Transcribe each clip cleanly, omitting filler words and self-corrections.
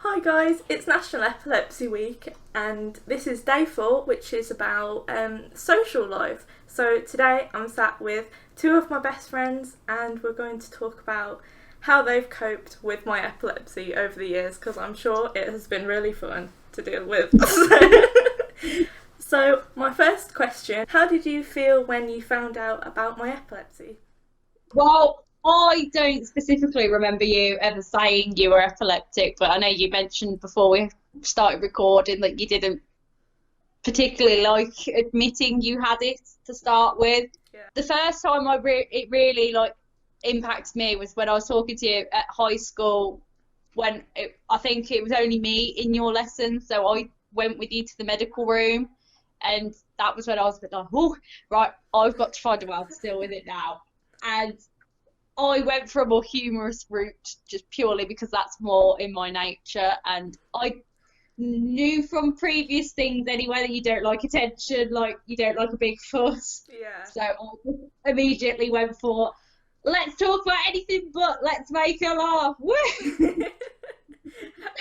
Hi guys, it's National Epilepsy Week and this is day 4, which is about social life. So today I'm sat with two of my best friends and we're going to talk about how they've coped with my epilepsy over the years, because I'm sure it has been really fun to deal with. So my first question, how did you feel when you found out about my epilepsy? Well, I don't specifically remember you ever saying you were epileptic, but I know you mentioned before we started recording that you didn't particularly like admitting you had it to start with. Yeah. The first time it really impacted me was when I was talking to you at high school when I think it was only me in your lesson, so I went with you to the medical room, and that was when I was a bit like, oh, right, I've got to find a way to deal with it now. And I went for a more humorous route just purely because that's more in my nature, and I knew from previous things anyway that you don't like attention, like you don't like a big fuss. Yeah. So I just immediately went for, let's talk about anything but let's make a laugh. Woo!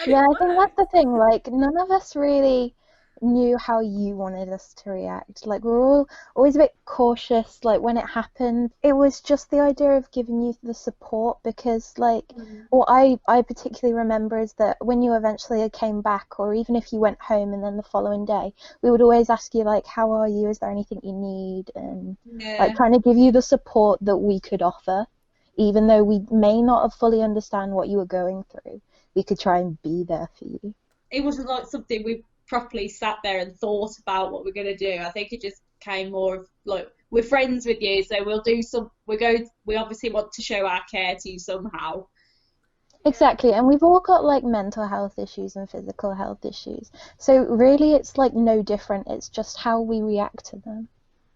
Yeah, I think that's the thing. Like, none of us really knew how you wanted us to react. Like, we're all always a bit cautious. Like, when it happened, it was just the idea of giving you the support because, like, what I particularly remember is that when you eventually came back, or even if you went home and then the following day, we would always ask you, like, how are you? Is there anything you need? And, like, trying to give you the support that we could offer, even though we may not have fully understand what you were going through. We could try and be there for you. It wasn't like something we properly sat there and thought about what we're going to do. I think it just came more of like, we're friends with you, so we obviously want to show our care to you somehow. Exactly, and we've all got like mental health issues and physical health issues. So really it's like no different. It's just how we react to them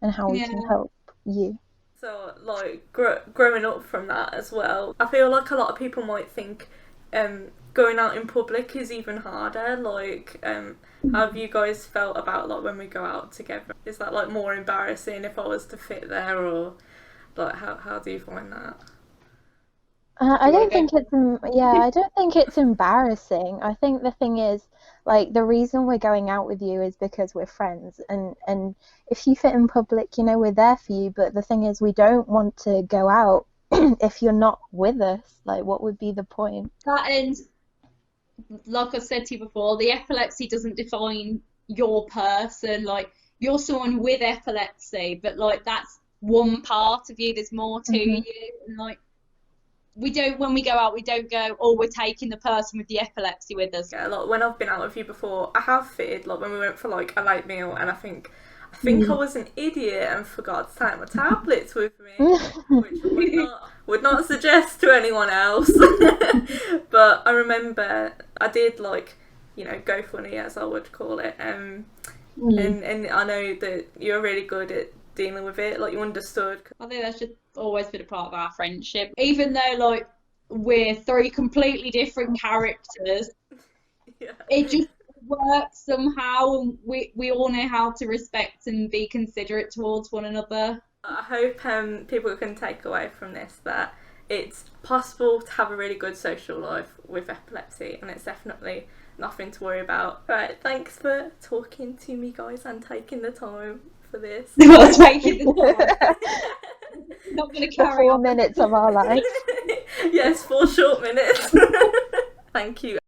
and how we can help you. So, like, growing up from that as well, I feel like a lot of people might think going out in public is even harder. Like, how have you guys felt about, like, when we go out together? Is that, like, more embarrassing if I was to fit there, or, like, how do you find that? I don't think it's embarrassing. I think the thing is, like, the reason we're going out with you is because we're friends, and if you fit in public, you know, we're there for you, but the thing is we don't want to go out if you're not with us. Like, what would be the point? That, and like I said to you before, the epilepsy doesn't define your person. Like, you're someone with epilepsy, but like that's one part of you. There's more to you, and like when we go out, we don't go, oh, we're taking the person with the epilepsy with us. Yeah, like when I've been out with you before, I have fitted, like when we went for like a late meal, and I think I was an idiot and forgot to take my tablets with me, which would not suggest to anyone else. But I remember I did, like, you know, go funny, as I would call it, and I know that you're really good at dealing with it. Like, you understood. I think that's just always been a part of our friendship, even though like we're three completely different characters. Yeah. It just works somehow, and we all know how to respect and be considerate towards one another. I hope people can take away from this that it's possible to have a really good social life with epilepsy, and it's definitely nothing to worry about. Right, thanks for talking to me, guys, and taking the time for this. Not taking the time. Not going to carry 4 minutes of our life. Yes, 4 short minutes. Thank you.